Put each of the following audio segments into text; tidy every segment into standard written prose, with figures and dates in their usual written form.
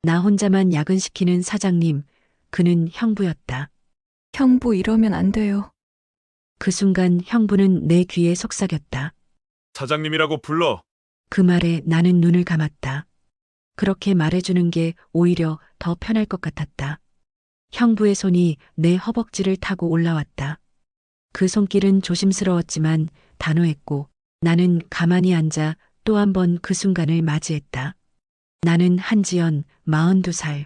나 혼자만 야근시키는 사장님, 그는 형부였다. 형부 이러면 안 돼요. 그 순간 형부는 내 귀에 속삭였다. 사장님이라고 불러. 그 말에 나는 눈을 감았다. 그렇게 말해주는 게 오히려 더 편할 것 같았다. 형부의 손이 내 허벅지를 타고 올라왔다. 그 손길은 조심스러웠지만 단호했고 나는 가만히 앉아 또 한 번 그 순간을 맞이했다. 나는 한지연, 42살.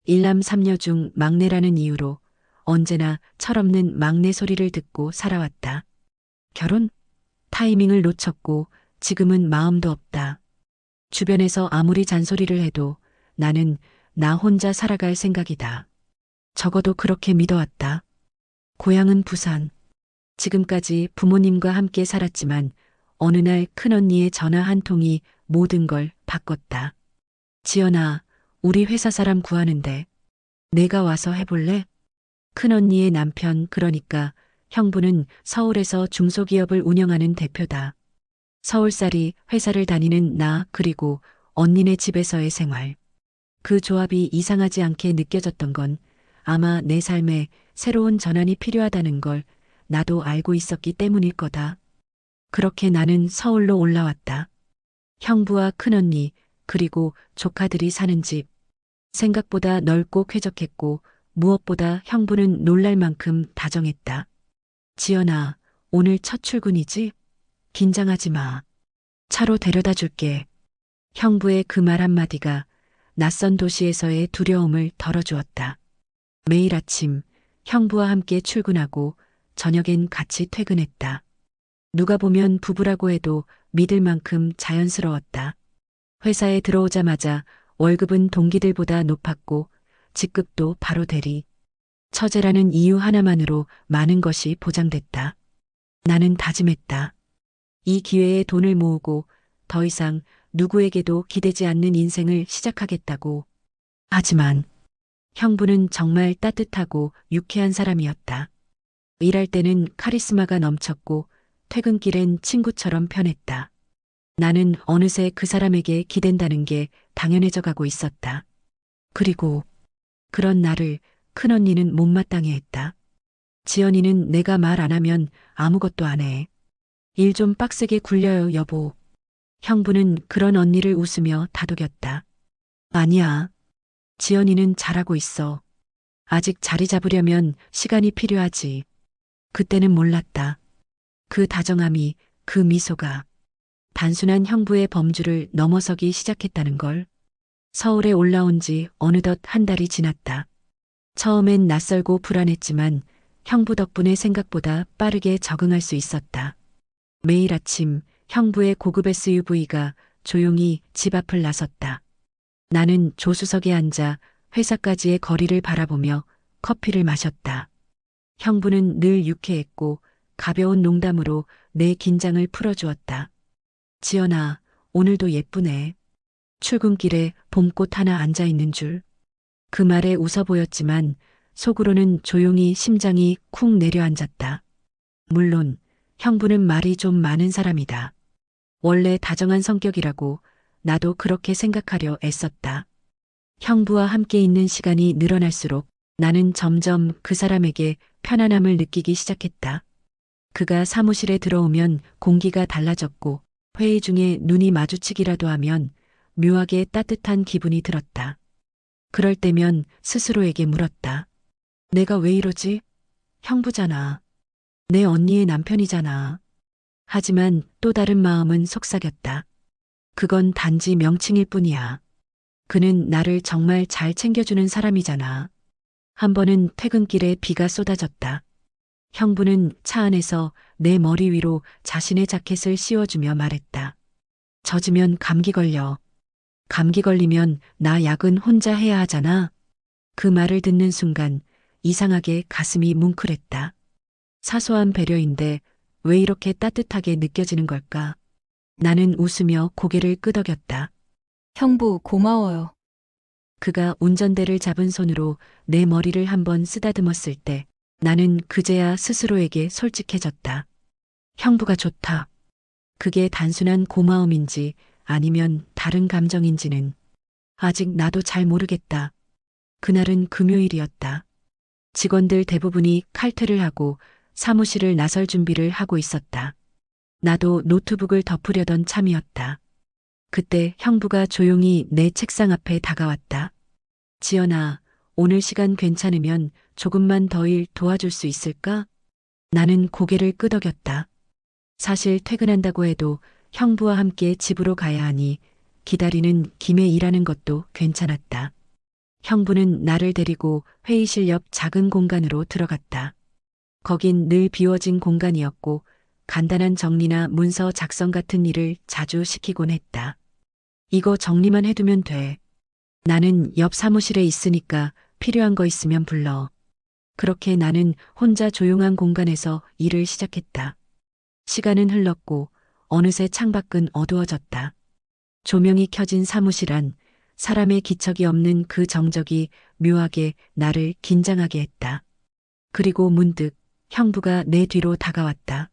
일남 삼녀 중 막내라는 이유로 언제나 철없는 막내 소리를 듣고 살아왔다. 결혼? 타이밍을 놓쳤고 지금은 마음도 없다. 주변에서 아무리 잔소리를 해도 나는 나 혼자 살아갈 생각이다. 적어도 그렇게 믿어왔다. 고향은 부산. 지금까지 부모님과 함께 살았지만 어느 날 큰언니의 전화 한 통이 모든 걸 바꿨다. 지연아, 우리 회사 사람 구하는데 내가 와서 해볼래? 큰언니의 남편, 그러니까 형부는 서울에서 중소기업을 운영하는 대표다. 서울살이 회사를 다니는 나, 그리고 언니네 집에서의 생활. 그 조합이 이상하지 않게 느껴졌던 건 아마 내 삶에 새로운 전환이 필요하다는 걸 나도 알고 있었기 때문일 거다. 그렇게 나는 서울로 올라왔다. 형부와 큰언니, 그리고 조카들이 사는 집. 생각보다 넓고 쾌적했고 무엇보다 형부는 놀랄 만큼 다정했다. 지연아, 오늘 첫 출근이지? 긴장하지 마. 차로 데려다 줄게. 형부의 그 말 한마디가 낯선 도시에서의 두려움을 덜어주었다. 매일 아침 형부와 함께 출근하고 저녁엔 같이 퇴근했다. 누가 보면 부부라고 해도 믿을 만큼 자연스러웠다. 회사에 들어오자마자 월급은 동기들보다 높았고 직급도 바로 대리. 처제라는 이유 하나만으로 많은 것이 보장됐다. 나는 다짐했다. 이 기회에 돈을 모으고 더 이상 누구에게도 기대지 않는 인생을 시작하겠다고. 하지만 형부는 정말 따뜻하고 유쾌한 사람이었다. 일할 때는 카리스마가 넘쳤고 퇴근길엔 친구처럼 편했다. 나는 어느새 그 사람에게 기댄다는 게 당연해져 가고 있었다. 그리고 그런 나를 큰언니는 못마땅해 했다. 지연이는 내가 말 안 하면 아무것도 안 해. 일 좀 빡세게 굴려요, 여보. 형부는 그런 언니를 웃으며 다독였다. 아니야. 지연이는 잘하고 있어. 아직 자리 잡으려면 시간이 필요하지. 그때는 몰랐다. 그 다정함이, 그 미소가 단순한 형부의 범주를 넘어서기 시작했다는 걸. 서울에 올라온 지 어느덧 한 달이 지났다. 처음엔 낯설고 불안했지만 형부 덕분에 생각보다 빠르게 적응할 수 있었다. 매일 아침 형부의 고급 SUV가 조용히 집 앞을 나섰다. 나는 조수석에 앉아 회사까지의 거리를 바라보며 커피를 마셨다. 형부는 늘 유쾌했고 가벼운 농담으로 내 긴장을 풀어주었다. 지연아, 오늘도 예쁘네. 출근길에 봄꽃 하나 앉아 있는 줄. 그 말에 웃어 보였지만 속으로는 조용히 심장이 쿵 내려앉았다. 물론 형부는 말이 좀 많은 사람이다. 원래 다정한 성격이라고 나도 그렇게 생각하려 애썼다. 형부와 함께 있는 시간이 늘어날수록 나는 점점 그 사람에게 편안함을 느끼기 시작했다. 그가 사무실에 들어오면 공기가 달라졌고 회의 중에 눈이 마주치기라도 하면 묘하게 따뜻한 기분이 들었다. 그럴 때면 스스로에게 물었다. 내가 왜 이러지? 형부잖아. 내 언니의 남편이잖아. 하지만 또 다른 마음은 속삭였다. 그건 단지 명칭일 뿐이야. 그는 나를 정말 잘 챙겨주는 사람이잖아. 한 번은 퇴근길에 비가 쏟아졌다. 형부는 차 안에서 내 머리 위로 자신의 자켓을 씌워주며 말했다. 젖으면 감기 걸려. 감기 걸리면 나 야근 혼자 해야 하잖아. 그 말을 듣는 순간 이상하게 가슴이 뭉클했다. 사소한 배려인데 왜 이렇게 따뜻하게 느껴지는 걸까? 나는 웃으며 고개를 끄덕였다. 형부 고마워요. 그가 운전대를 잡은 손으로 내 머리를 한번 쓰다듬었을 때 나는 그제야 스스로에게 솔직해졌다. 형부가 좋다. 그게 단순한 고마움인지 아니면 다른 감정인지는 아직 나도 잘 모르겠다. 그날은 금요일이었다. 직원들 대부분이 칼퇴를 하고 사무실을 나설 준비를 하고 있었다. 나도 노트북을 덮으려던 참이었다. 그때 형부가 조용히 내 책상 앞에 다가왔다. 지연아, 오늘 시간 괜찮으면 조금만 더 일 도와줄 수 있을까? 나는 고개를 끄덕였다. 사실 퇴근한다고 해도 형부와 함께 집으로 가야 하니 기다리는 김에 일하는 것도 괜찮았다. 형부는 나를 데리고 회의실 옆 작은 공간으로 들어갔다. 거긴 늘 비워진 공간이었고 간단한 정리나 문서 작성 같은 일을 자주 시키곤 했다. 이거 정리만 해두면 돼. 나는 옆 사무실에 있으니까 필요한 거 있으면 불러. 그렇게 나는 혼자 조용한 공간에서 일을 시작했다. 시간은 흘렀고 어느새 창밖은 어두워졌다. 조명이 켜진 사무실 안, 사람의 기척이 없는 그 정적이 묘하게 나를 긴장하게 했다. 그리고 문득 형부가 내 뒤로 다가왔다.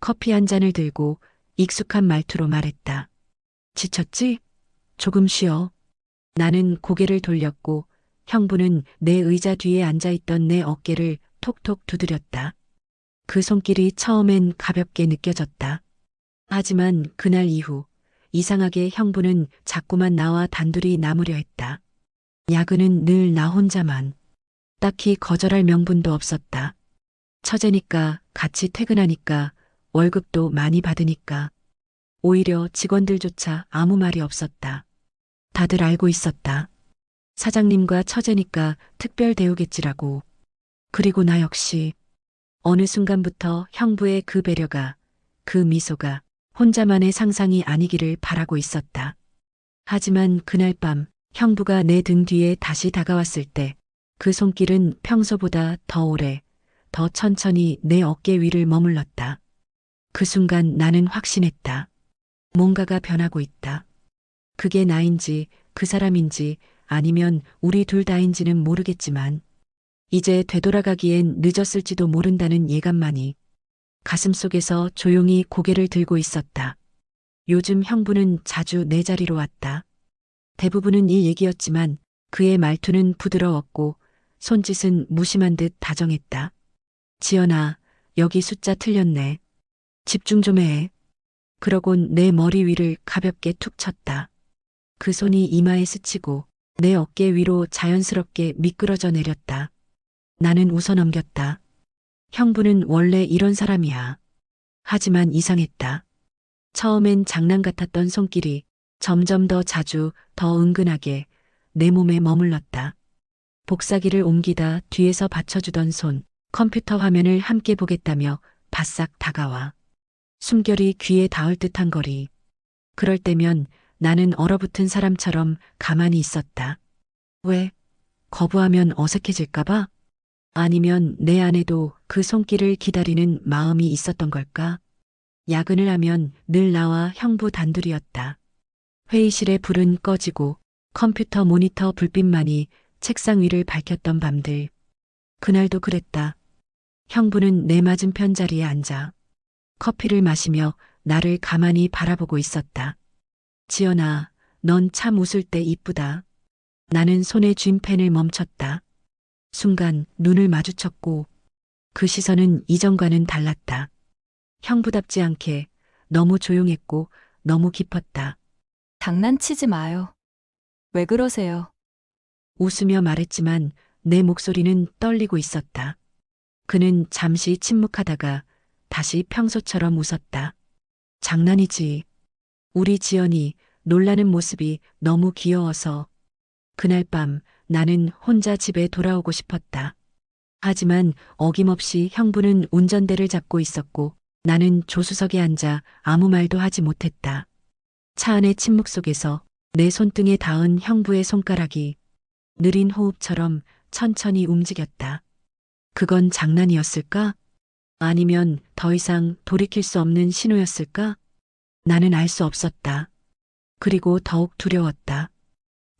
커피 한 잔을 들고 익숙한 말투로 말했다. 지쳤지? 조금 쉬어. 나는 고개를 돌렸고 형부는 내 의자 뒤에 앉아있던 내 어깨를 톡톡 두드렸다. 그 손길이 처음엔 가볍게 느껴졌다. 하지만 그날 이후 이상하게 형부는 자꾸만 나와 단둘이 남으려 했다. 야근은 늘 나 혼자만. 딱히 거절할 명분도 없었다. 처제니까 같이 퇴근하니까 월급도 많이 받으니까. 오히려 직원들조차 아무 말이 없었다. 다들 알고 있었다. 사장님과 처제니까 특별 대우겠지라고. 그리고 나 역시 어느 순간부터 형부의 그 배려가, 그 미소가 혼자만의 상상이 아니기를 바라고 있었다. 하지만 그날 밤 형부가 내 등 뒤에 다시 다가왔을 때 그 손길은 평소보다 더 오래, 더 천천히 내 어깨 위를 머물렀다. 그 순간 나는 확신했다. 뭔가가 변하고 있다. 그게 나인지 그 사람인지 아니면 우리 둘 다인지는 모르겠지만 이제 되돌아가기엔 늦었을지도 모른다는 예감만이 가슴속에서 조용히 고개를 들고 있었다. 요즘 형부는 자주 내 자리로 왔다. 대부분은 일 얘기였지만 그의 말투는 부드러웠고 손짓은 무심한 듯 다정했다. 지연아, 여기 숫자 틀렸네. 집중 좀 해. 그러곤 내 머리 위를 가볍게 툭 쳤다. 그 손이 이마에 스치고 내 어깨 위로 자연스럽게 미끄러져 내렸다. 나는 웃어넘겼다. 형부는 원래 이런 사람이야. 하지만 이상했다. 처음엔 장난 같았던 손길이 점점 더 자주, 더 은근하게 내 몸에 머물렀다. 복사기를 옮기다 뒤에서 받쳐주던 손, 컴퓨터 화면을 함께 보겠다며 바싹 다가와. 숨결이 귀에 닿을 듯한 거리. 그럴 때면 나는 얼어붙은 사람처럼 가만히 있었다. 왜? 거부하면 어색해질까봐? 아니면 내 안에도 그 손길을 기다리는 마음이 있었던 걸까? 야근을 하면 늘 나와 형부 단둘이었다. 회의실의 불은 꺼지고 컴퓨터 모니터 불빛만이 책상 위를 밝혔던 밤들. 그날도 그랬다. 형부는 내 맞은편 자리에 앉아 커피를 마시며 나를 가만히 바라보고 있었다. 지연아, 넌 참 웃을 때 이쁘다. 나는 손에 쥔 펜을 멈췄다. 순간 눈을 마주쳤고 그 시선은 이전과는 달랐다. 형부답지 않게 너무 조용했고 너무 깊었다. 장난치지 마요. 왜 그러세요? 웃으며 말했지만 내 목소리는 떨리고 있었다. 그는 잠시 침묵하다가 다시 평소처럼 웃었다. 장난이지. 우리 지연이 놀라는 모습이 너무 귀여워서. 그날 밤 나는 혼자 집에 돌아오고 싶었다. 하지만 어김없이 형부는 운전대를 잡고 있었고 나는 조수석에 앉아 아무 말도 하지 못했다. 차 안의 침묵 속에서 내 손등에 닿은 형부의 손가락이 느린 호흡처럼 천천히 움직였다. 그건 장난이었을까? 아니면 더 이상 돌이킬 수 없는 신호였을까? 나는 알 수 없었다. 그리고 더욱 두려웠다.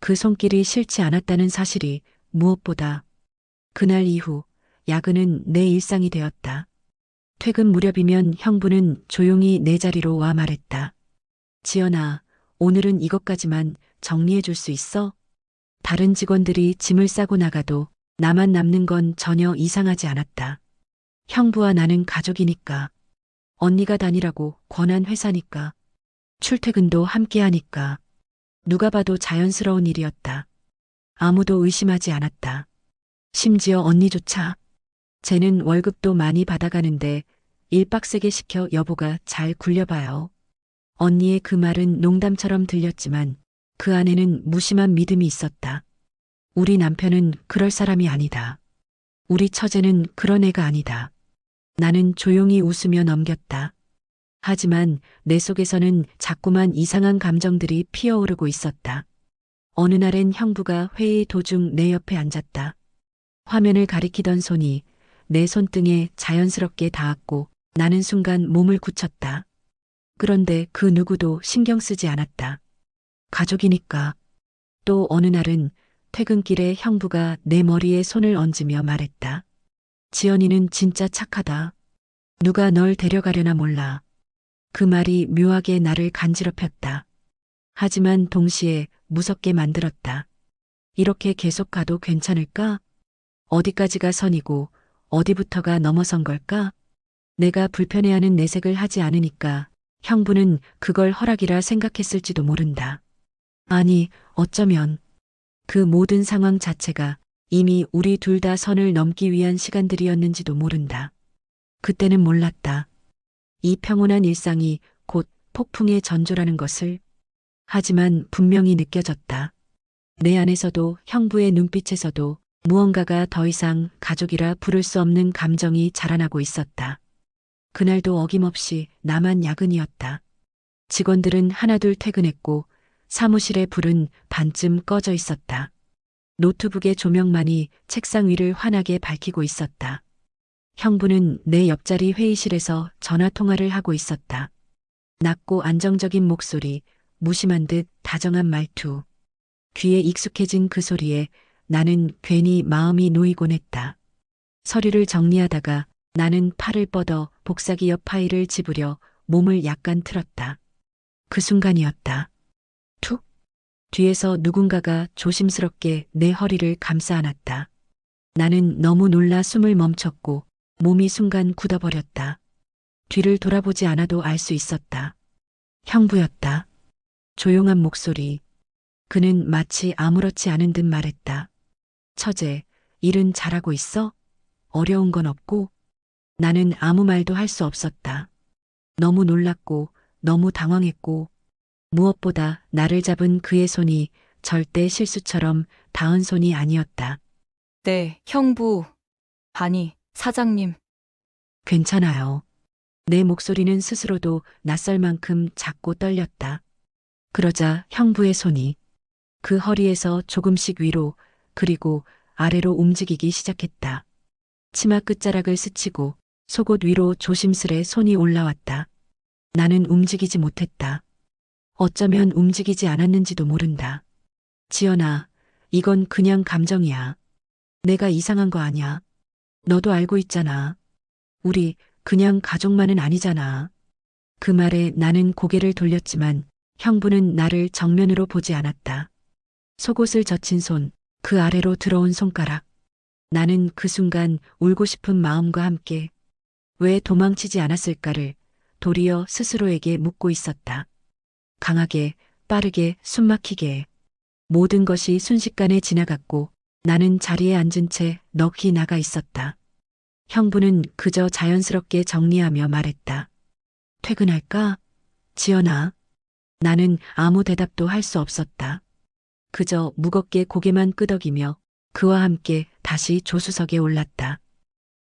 그 손길이 싫지 않았다는 사실이 무엇보다. 그날 이후 야근은 내 일상이 되었다. 퇴근 무렵이면 형부는 조용히 내 자리로 와 말했다. 지연아, 오늘은 이것까지만 정리해 줄 수 있어? 다른 직원들이 짐을 싸고 나가도 나만 남는 건 전혀 이상하지 않았다. 형부와 나는 가족이니까. 언니가 다니라고 권한 회사니까. 출퇴근도 함께 하니까. 누가 봐도 자연스러운 일이었다. 아무도 의심하지 않았다. 심지어 언니조차. 쟤는 월급도 많이 받아가는데 일 빡세게 시켜 여보가 잘 굴려봐요. 언니의 그 말은 농담처럼 들렸지만 그 안에는 무심한 믿음이 있었다. 우리 남편은 그럴 사람이 아니다. 우리 처제는 그런 애가 아니다. 나는 조용히 웃으며 넘겼다. 하지만 내 속에서는 자꾸만 이상한 감정들이 피어오르고 있었다. 어느 날엔 형부가 회의 도중 내 옆에 앉았다. 화면을 가리키던 손이 내 손등에 자연스럽게 닿았고 나는 순간 몸을 굳혔다. 그런데 그 누구도 신경 쓰지 않았다. 가족이니까. 또 어느 날은 퇴근길에 형부가 내 머리에 손을 얹으며 말했다. 지연이는 진짜 착하다. 누가 널 데려가려나 몰라. 그 말이 묘하게 나를 간지럽혔다. 하지만 동시에 무섭게 만들었다. 이렇게 계속 가도 괜찮을까? 어디까지가 선이고 어디부터가 넘어선 걸까? 내가 불편해하는 내색을 하지 않으니까 형부는 그걸 허락이라 생각했을지도 모른다. 아니, 어쩌면 그 모든 상황 자체가 이미 우리 둘 다 선을 넘기 위한 시간들이었는지도 모른다. 그때는 몰랐다. 이 평온한 일상이 곧 폭풍의 전조라는 것을. 하지만 분명히 느껴졌다. 내 안에서도 형부의 눈빛에서도 무언가가 더 이상 가족이라 부를 수 없는 감정이 자라나고 있었다. 그날도 어김없이 나만 야근이었다. 직원들은 하나둘 퇴근했고 사무실의 불은 반쯤 꺼져 있었다. 노트북의 조명만이 책상 위를 환하게 밝히고 있었다. 형부는 내 옆자리 회의실에서 전화 통화를 하고 있었다. 낮고 안정적인 목소리, 무심한 듯 다정한 말투. 귀에 익숙해진 그 소리에 나는 괜히 마음이 놓이곤 했다. 서류를 정리하다가 나는 팔을 뻗어 복사기 옆 파일을 집으려 몸을 약간 틀었다. 그 순간이었다. 툭! 뒤에서 누군가가 조심스럽게 내 허리를 감싸 안았다. 나는 너무 놀라 숨을 멈췄고 몸이 순간 굳어버렸다. 뒤를 돌아보지 않아도 알 수 있었다. 형부였다. 조용한 목소리. 그는 마치 아무렇지 않은 듯 말했다. 처제, 일은 잘하고 있어? 어려운 건 없고? 나는 아무 말도 할 수 없었다. 너무 놀랐고, 너무 당황했고, 무엇보다 나를 잡은 그의 손이 절대 실수처럼 닿은 손이 아니었다. 네, 형부. 아니, 사장님. 괜찮아요. 내 목소리는 스스로도 낯설 만큼 작고 떨렸다. 그러자 형부의 손이 그 허리에서 조금씩 위로 그리고 아래로 움직이기 시작했다. 치마 끝자락을 스치고 속옷 위로 조심스레 손이 올라왔다. 나는 움직이지 못했다. 어쩌면 움직이지 않았는지도 모른다. 지연아, 이건 그냥 감정이야. 내가 이상한 거 아니야. 너도 알고 있잖아. 우리 그냥 가족만은 아니잖아. 그 말에 나는 고개를 돌렸지만 형부는 나를 정면으로 보지 않았다. 속옷을 젖힌 손, 그 아래로 들어온 손가락. 나는 그 순간 울고 싶은 마음과 함께 왜 도망치지 않았을까를 도리어 스스로에게 묻고 있었다. 강하게, 빠르게, 숨막히게. 모든 것이 순식간에 지나갔고 나는 자리에 앉은 채 넋이 나가 있었다. 형부는 그저 자연스럽게 정리하며 말했다. 퇴근할까? 지연아. 나는 아무 대답도 할 수 없었다. 그저 무겁게 고개만 끄덕이며 그와 함께 다시 조수석에 올랐다.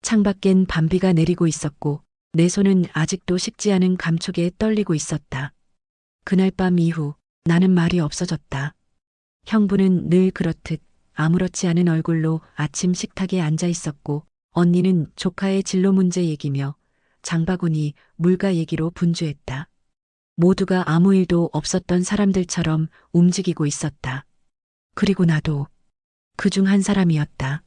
창밖엔 밤비가 내리고 있었고 내 손은 아직도 식지 않은 감촉에 떨리고 있었다. 그날 밤 이후 나는 말이 없어졌다. 형부는 늘 그렇듯 아무렇지 않은 얼굴로 아침 식탁에 앉아 있었고 언니는 조카의 진로 문제 얘기며 장바구니 물가 얘기로 분주했다. 모두가 아무 일도 없었던 사람들처럼 움직이고 있었다. 그리고 나도 그중 한 사람이었다.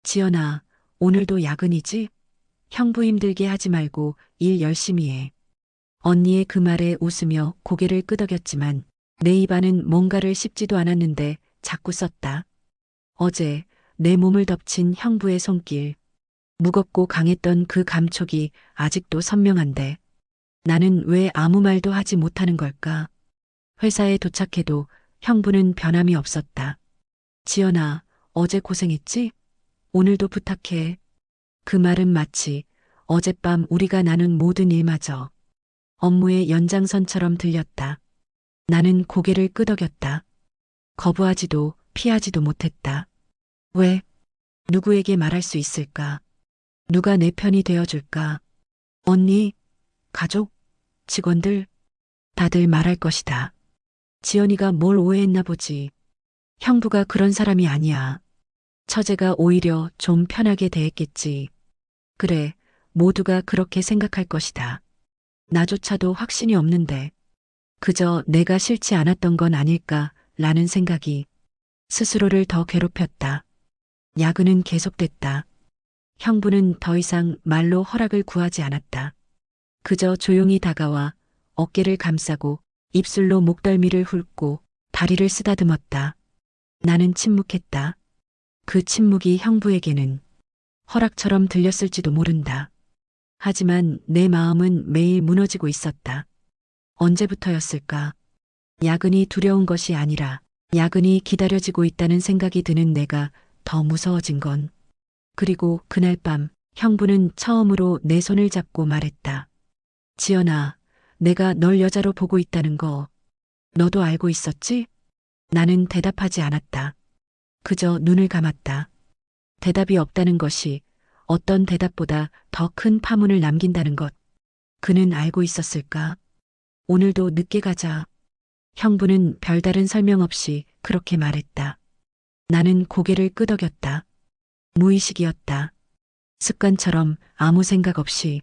지연아, 오늘도 야근이지? 형부 힘들게 하지 말고 일 열심히 해. 언니의 그 말에 웃으며 고개를 끄덕였지만 내 입안은 뭔가를 씹지도 않았는데 자꾸 썼다. 어제 내 몸을 덮친 형부의 손길. 무겁고 강했던 그 감촉이 아직도 선명한데 나는 왜 아무 말도 하지 못하는 걸까? 회사에 도착해도 형부는 변함이 없었다. 지연아, 어제 고생했지? 오늘도 부탁해. 그 말은 마치 어젯밤 우리가 나눈 모든 일마저 업무의 연장선처럼 들렸다. 나는 고개를 끄덕였다. 거부하지도 피하지도 못했다. 왜? 누구에게 말할 수 있을까? 누가 내 편이 되어줄까? 언니, 가족, 직원들, 다들 말할 것이다. 지연이가 뭘 오해했나 보지. 형부가 그런 사람이 아니야. 처제가 오히려 좀 편하게 대했겠지. 그래, 모두가 그렇게 생각할 것이다. 나조차도 확신이 없는데 그저 내가 싫지 않았던 건 아닐까라는 생각이 스스로를 더 괴롭혔다. 야근은 계속됐다. 형부는 더 이상 말로 허락을 구하지 않았다. 그저 조용히 다가와 어깨를 감싸고 입술로 목덜미를 훑고 다리를 쓰다듬었다. 나는 침묵했다. 그 침묵이 형부에게는 허락처럼 들렸을지도 모른다. 하지만 내 마음은 매일 무너지고 있었다. 언제부터였을까? 야근이 두려운 것이 아니라 야근이 기다려지고 있다는 생각이 드는 내가 더 무서워진 건. 그리고 그날 밤 형부는 처음으로 내 손을 잡고 말했다. 지연아, 내가 널 여자로 보고 있다는 거 너도 알고 있었지? 나는 대답하지 않았다. 그저 눈을 감았다. 대답이 없다는 것이 어떤 대답보다 더 큰 파문을 남긴다는 것. 그는 알고 있었을까? 오늘도 늦게 가자. 형부는 별다른 설명 없이 그렇게 말했다. 나는 고개를 끄덕였다. 무의식이었다. 습관처럼 아무 생각 없이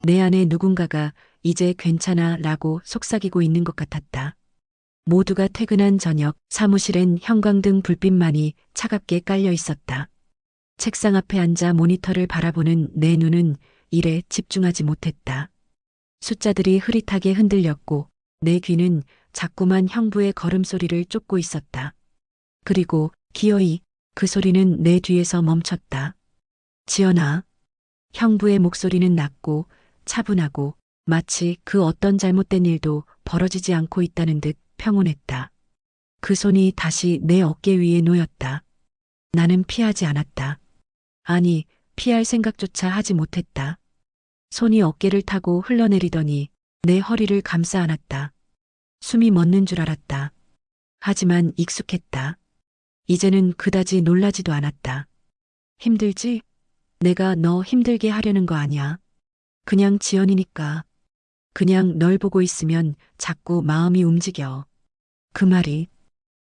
내 안에 누군가가 이제 괜찮아 라고 속삭이고 있는 것 같았다. 모두가 퇴근한 저녁 사무실엔 형광등 불빛만이 차갑게 깔려 있었다. 책상 앞에 앉아 모니터를 바라보는 내 눈은 일에 집중하지 못했다. 숫자들이 흐릿하게 흔들렸고 내 귀는 자꾸만 형부의 걸음소리를 쫓고 있었다. 그리고 기어이 그 소리는 내 뒤에서 멈췄다. 지연아. 형부의 목소리는 낮고 차분하고 마치 그 어떤 잘못된 일도 벌어지지 않고 있다는 듯 평온했다. 그 손이 다시 내 어깨 위에 놓였다. 나는 피하지 않았다. 아니, 피할 생각조차 하지 못했다. 손이 어깨를 타고 흘러내리더니 내 허리를 감싸 안았다. 숨이 멎는 줄 알았다. 하지만 익숙했다. 이제는 그다지 놀라지도 않았다. 힘들지? 내가 너 힘들게 하려는 거 아니야. 그냥 지연이니까. 그냥 널 보고 있으면 자꾸 마음이 움직여. 그 말이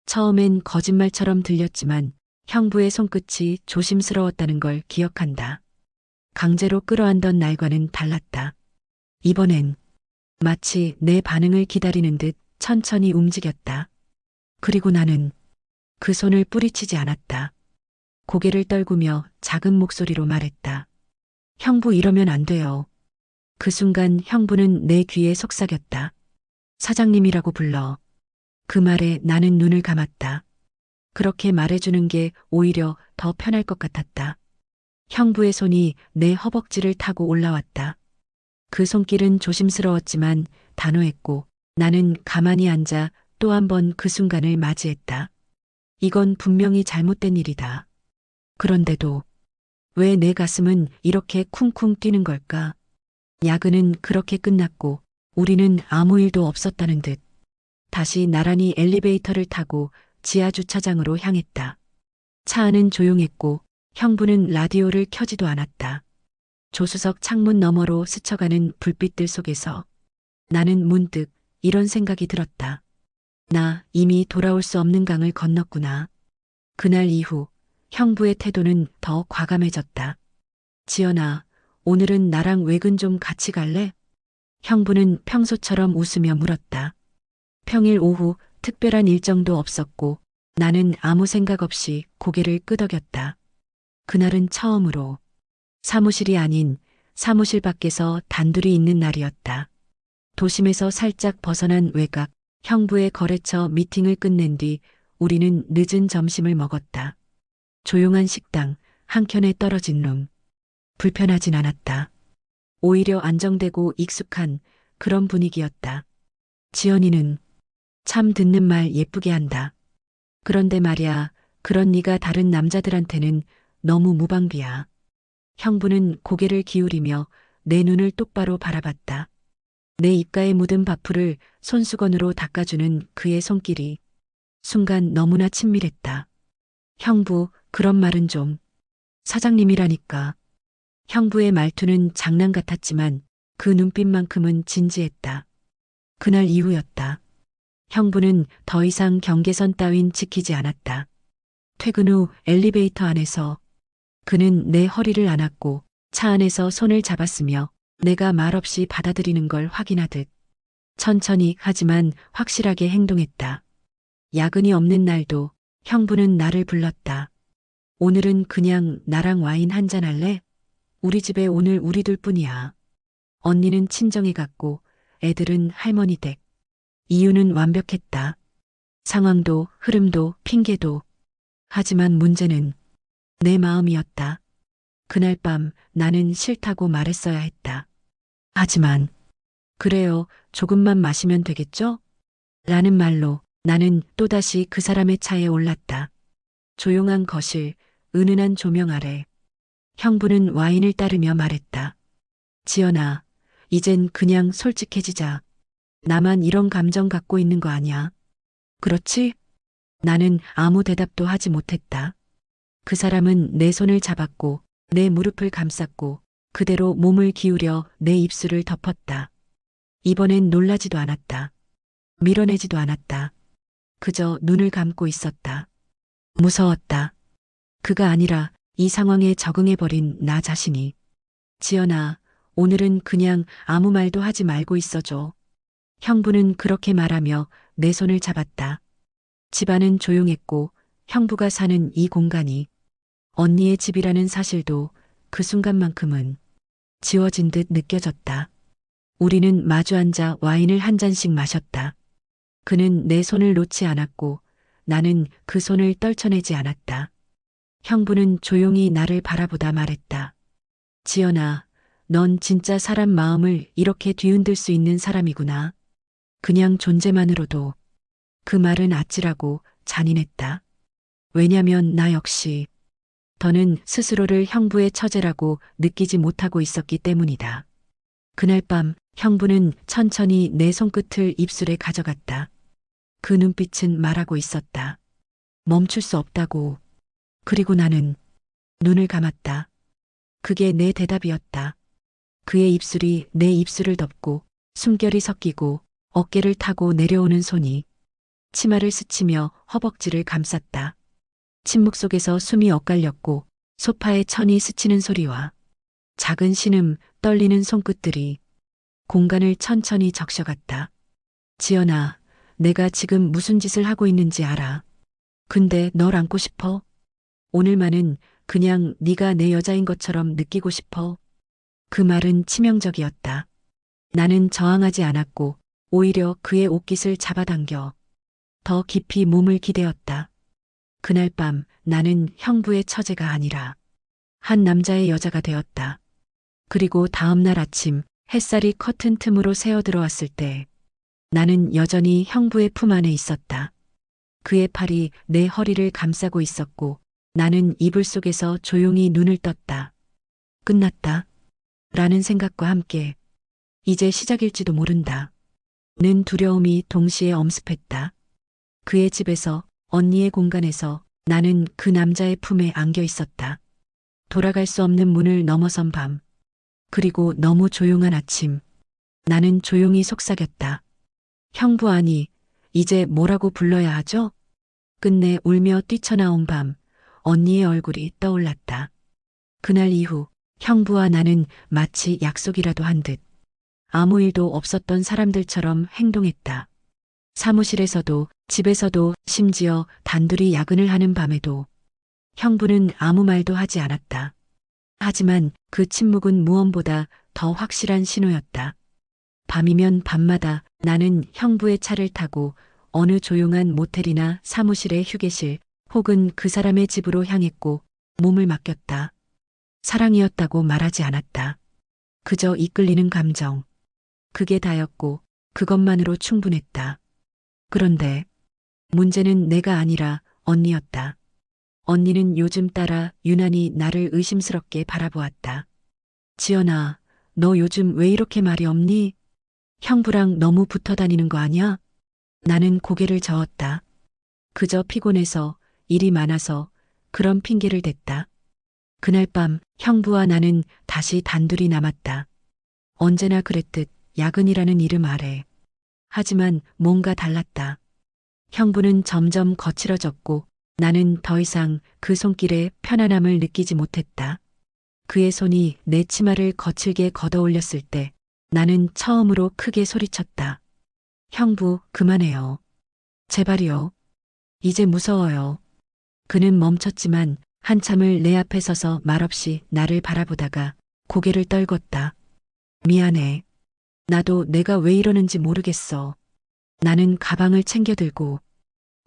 처음엔 거짓말처럼 들렸지만 형부의 손끝이 조심스러웠다는 걸 기억한다. 강제로 끌어안던 날과는 달랐다. 이번엔 마치 내 반응을 기다리는 듯 천천히 움직였다. 그리고 나는 그 손을 뿌리치지 않았다. 고개를 떨구며 작은 목소리로 말했다. 형부 이러면 안 돼요. 그 순간 형부는 내 귀에 속삭였다. 사장님이라고 불러. 그 말에 나는 눈을 감았다. 그렇게 말해주는 게 오히려 더 편할 것 같았다. 형부의 손이 내 허벅지를 타고 올라왔다. 그 손길은 조심스러웠지만 단호했고 나는 가만히 앉아 또 한 번 그 순간을 맞이했다. 이건 분명히 잘못된 일이다. 그런데도 왜 내 가슴은 이렇게 쿵쿵 뛰는 걸까? 야근은 그렇게 끝났고 우리는 아무 일도 없었다는 듯 다시 나란히 엘리베이터를 타고 지하 주차장으로 향했다. 차 안은 조용했고 형부는 라디오를 켜지도 않았다. 조수석 창문 너머로 스쳐가는 불빛들 속에서 나는 문득 이런 생각이 들었다. 나 이미 돌아올 수 없는 강을 건넜구나. 그날 이후 형부의 태도는 더 과감해졌다. 지연아, 오늘은 나랑 외근 좀 같이 갈래? 형부는 평소처럼 웃으며 물었다. 평일 오후 특별한 일정도 없었고 나는 아무 생각 없이 고개를 끄덕였다. 그날은 처음으로 사무실이 아닌 사무실 밖에서 단둘이 있는 날이었다. 도심에서 살짝 벗어난 외곽, 형부의 거래처 미팅을 끝낸 뒤 우리는 늦은 점심을 먹었다. 조용한 식당, 한켠에 떨어진 룸. 불편하진 않았다. 오히려 안정되고 익숙한 그런 분위기였다. 지연이는 참 듣는 말 예쁘게 한다. 그런데 말야, 그런 네가 다른 남자들한테는 너무 무방비야. 형부는 고개를 기울이며 내 눈을 똑바로 바라봤다. 내 입가에 묻은 밥풀을 손수건으로 닦아주는 그의 손길이 순간 너무나 친밀했다. 형부, 그런 말은 좀. 사장님이라니까. 형부의 말투는 장난 같았지만 그 눈빛만큼은 진지했다. 그날 이후였다. 형부는 더 이상 경계선 따윈 지키지 않았다. 퇴근 후 엘리베이터 안에서 그는 내 허리를 안았고 차 안에서 손을 잡았으며 내가 말없이 받아들이는 걸 확인하듯 천천히 하지만 확실하게 행동했다. 야근이 없는 날도 형부는 나를 불렀다. 오늘은 그냥 나랑 와인 한잔 할래? 우리 집에 오늘 우리 둘뿐이야. 언니는 친정에 갔고 애들은 할머니 댁. 이유는 완벽했다. 상황도 흐름도 핑계도. 하지만 문제는 내 마음이었다. 그날 밤 나는 싫다고 말했어야 했다. 하지만 그래요, 조금만 마시면 되겠죠? 라는 말로 나는 또다시 그 사람의 차에 올랐다. 조용한 거실, 은은한 조명 아래 형부는 와인을 따르며 말했다. 지연아, 이젠 그냥 솔직해지자. 나만 이런 감정 갖고 있는 거 아니야. 그렇지? 나는 아무 대답도 하지 못했다. 그 사람은 내 손을 잡았고 내 무릎을 감쌌고 그대로 몸을 기울여 내 입술을 덮었다. 이번엔 놀라지도 않았다. 밀어내지도 않았다. 그저 눈을 감고 있었다. 무서웠다. 그가 아니라 이 상황에 적응해버린 나 자신이. 지연아, 오늘은 그냥 아무 말도 하지 말고 있어줘. 형부는 그렇게 말하며 내 손을 잡았다. 집안은 조용했고 형부가 사는 이 공간이 언니의 집이라는 사실도 그 순간만큼은 지워진 듯 느껴졌다. 우리는 마주 앉아 와인을 한 잔씩 마셨다. 그는 내 손을 놓지 않았고 나는 그 손을 떨쳐내지 않았다. 형부는 조용히 나를 바라보다 말했다. 지연아, 넌 진짜 사람 마음을 이렇게 뒤흔들 수 있는 사람이구나. 그냥 존재만으로도. 그 말은 아찔하고 잔인했다. 왜냐면 나 역시 더는 스스로를 형부의 처제라고 느끼지 못하고 있었기 때문이다. 그날 밤 형부는 천천히 내 손끝을 입술에 가져갔다. 그 눈빛은 말하고 있었다. 멈출 수 없다고. 그리고 나는 눈을 감았다. 그게 내 대답이었다. 그의 입술이 내 입술을 덮고 숨결이 섞이고 어깨를 타고 내려오는 손이 치마를 스치며 허벅지를 감쌌다. 침묵 속에서 숨이 엇갈렸고 소파에 천이 스치는 소리와 작은 신음 떨리는 손끝들이 공간을 천천히 적셔갔다. 지연아, 내가 지금 무슨 짓을 하고 있는지 알아. 근데 널 안고 싶어. 오늘만은 그냥 네가 내 여자인 것처럼 느끼고 싶어. 그 말은 치명적이었다. 나는 저항하지 않았고 오히려 그의 옷깃을 잡아당겨 더 깊이 몸을 기대었다. 그날 밤 나는 형부의 처제가 아니라 한 남자의 여자가 되었다. 그리고 다음 날 아침 햇살이 커튼 틈으로 새어 들어왔을 때 나는 여전히 형부의 품 안에 있었다. 그의 팔이 내 허리를 감싸고 있었고 나는 이불 속에서 조용히 눈을 떴다. 끝났다. 라는 생각과 함께 이제 시작일지도 모른다. 는 두려움이 동시에 엄습했다. 그의 집에서, 언니의 공간에서 나는 그 남자의 품에 안겨 있었다. 돌아갈 수 없는 문을 넘어선 밤. 그리고 너무 조용한 아침. 나는 조용히 속삭였다. 형부 아니, 이제 뭐라고 불러야 하죠? 끝내 울며 뛰쳐나온 밤, 언니의 얼굴이 떠올랐다. 그날 이후 형부와 나는 마치 약속이라도 한 듯 아무 일도 없었던 사람들처럼 행동했다. 사무실에서도 집에서도 심지어 단둘이 야근을 하는 밤에도 형부는 아무 말도 하지 않았다. 하지만 그 침묵은 무언보다 더 확실한 신호였다. 밤이면 밤마다 나는 형부의 차를 타고 어느 조용한 모텔이나 사무실의 휴게실 혹은 그 사람의 집으로 향했고 몸을 맡겼다. 사랑이었다고 말하지 않았다. 그저 이끌리는 감정. 그게 다였고 그것만으로 충분했다. 그런데 문제는 내가 아니라 언니였다. 언니는 요즘 따라 유난히 나를 의심스럽게 바라보았다. 지연아, 너 요즘 왜 이렇게 말이 없니? 형부랑 너무 붙어 다니는 거 아니야? 나는 고개를 저었다. 그저 피곤해서, 일이 많아서 그런 핑계를 댔다. 그날 밤 형부와 나는 다시 단둘이 남았다. 언제나 그랬듯 야근이라는 이름 아래. 하지만 뭔가 달랐다. 형부는 점점 거칠어졌고 나는 더 이상 그 손길에 편안함을 느끼지 못했다. 그의 손이 내 치마를 거칠게 걷어올렸을 때 나는 처음으로 크게 소리쳤다. 형부, 그만해요. 제발이요. 이제 무서워요. 그는 멈췄지만 한참을 내 앞에 서서 말없이 나를 바라보다가 고개를 떨궜다. 미안해. 나도 내가 왜 이러는지 모르겠어. 나는 가방을 챙겨 들고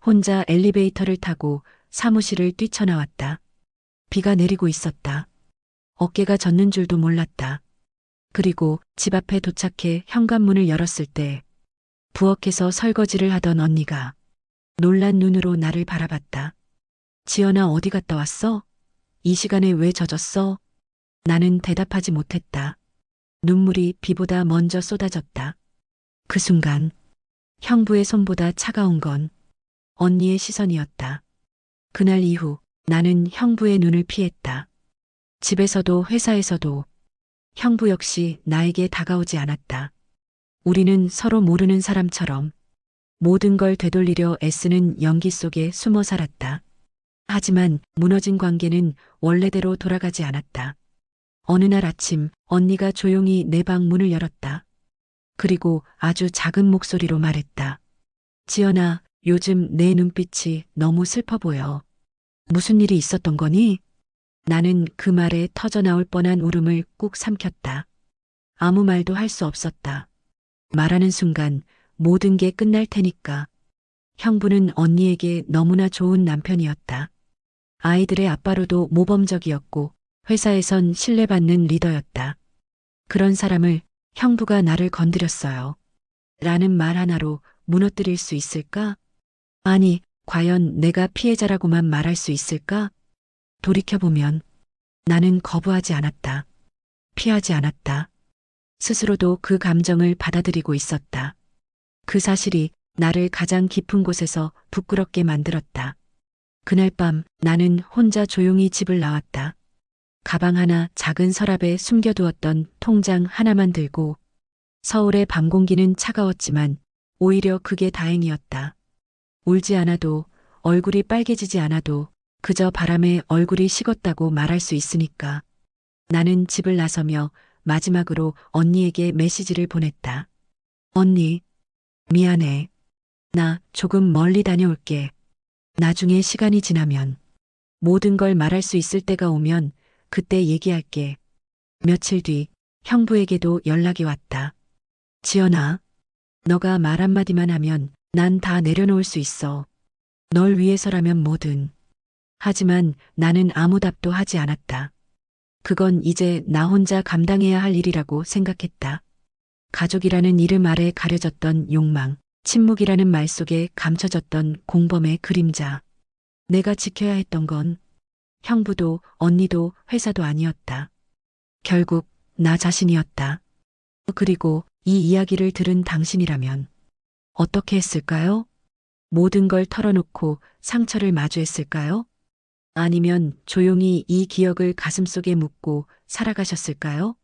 혼자 엘리베이터를 타고 사무실을 뛰쳐나왔다. 비가 내리고 있었다. 어깨가 젖는 줄도 몰랐다. 그리고 집 앞에 도착해 현관문을 열었을 때 부엌에서 설거지를 하던 언니가 놀란 눈으로 나를 바라봤다. 지연아, 어디 갔다 왔어? 이 시간에 왜 젖었어? 나는 대답하지 못했다. 눈물이 비보다 먼저 쏟아졌다. 그 순간 형부의 손보다 차가운 건 언니의 시선이었다. 그날 이후 나는 형부의 눈을 피했다. 집에서도 회사에서도 형부 역시 나에게 다가오지 않았다. 우리는 서로 모르는 사람처럼 모든 걸 되돌리려 애쓰는 연기 속에 숨어 살았다. 하지만 무너진 관계는 원래대로 돌아가지 않았다. 어느 날 아침 언니가 조용히 내 방 문을 열었다. 그리고 아주 작은 목소리로 말했다. 지연아, 요즘 내 눈빛이 너무 슬퍼 보여. 무슨 일이 있었던 거니? 나는 그 말에 터져나올 뻔한 울음을 꾹 삼켰다. 아무 말도 할 수 없었다. 말하는 순간 모든 게 끝날 테니까. 형부는 언니에게 너무나 좋은 남편이었다. 아이들의 아빠로도 모범적이었고 회사에선 신뢰받는 리더였다. 그런 사람을 형부가 나를 건드렸어요. 라는 말 하나로 무너뜨릴 수 있을까? 아니, 과연 내가 피해자라고만 말할 수 있을까? 돌이켜보면 나는 거부하지 않았다. 피하지 않았다. 스스로도 그 감정을 받아들이고 있었다. 그 사실이 나를 가장 깊은 곳에서 부끄럽게 만들었다. 그날 밤 나는 혼자 조용히 집을 나왔다. 가방 하나 작은 서랍에 숨겨두었던 통장 하나만 들고 서울의 밤 공기는 차가웠지만 오히려 그게 다행이었다. 울지 않아도 얼굴이 빨개지지 않아도 그저 바람에 얼굴이 식었다고 말할 수 있으니까. 나는 집을 나서며 마지막으로 언니에게 메시지를 보냈다. 언니, 미안해. 나 조금 멀리 다녀올게. 나중에 시간이 지나면 모든 걸 말할 수 있을 때가 오면 그때 얘기할게. 며칠 뒤 형부에게도 연락이 왔다. 지연아, 너가 말 한마디만 하면 난 다 내려놓을 수 있어. 널 위해서라면 뭐든. 하지만 나는 아무 답도 하지 않았다. 그건 이제 나 혼자 감당해야 할 일이라고 생각했다. 가족이라는 이름 아래 가려졌던 욕망, 침묵이라는 말 속에 감춰졌던 공범의 그림자. 내가 지켜야 했던 건 형부도 언니도 회사도 아니었다. 결국 나 자신이었다. 그리고 이 이야기를 들은 당신이라면 어떻게 했을까요? 모든 걸 털어놓고 상처를 마주했을까요? 아니면 조용히 이 기억을 가슴속에 묻고 살아가셨을까요?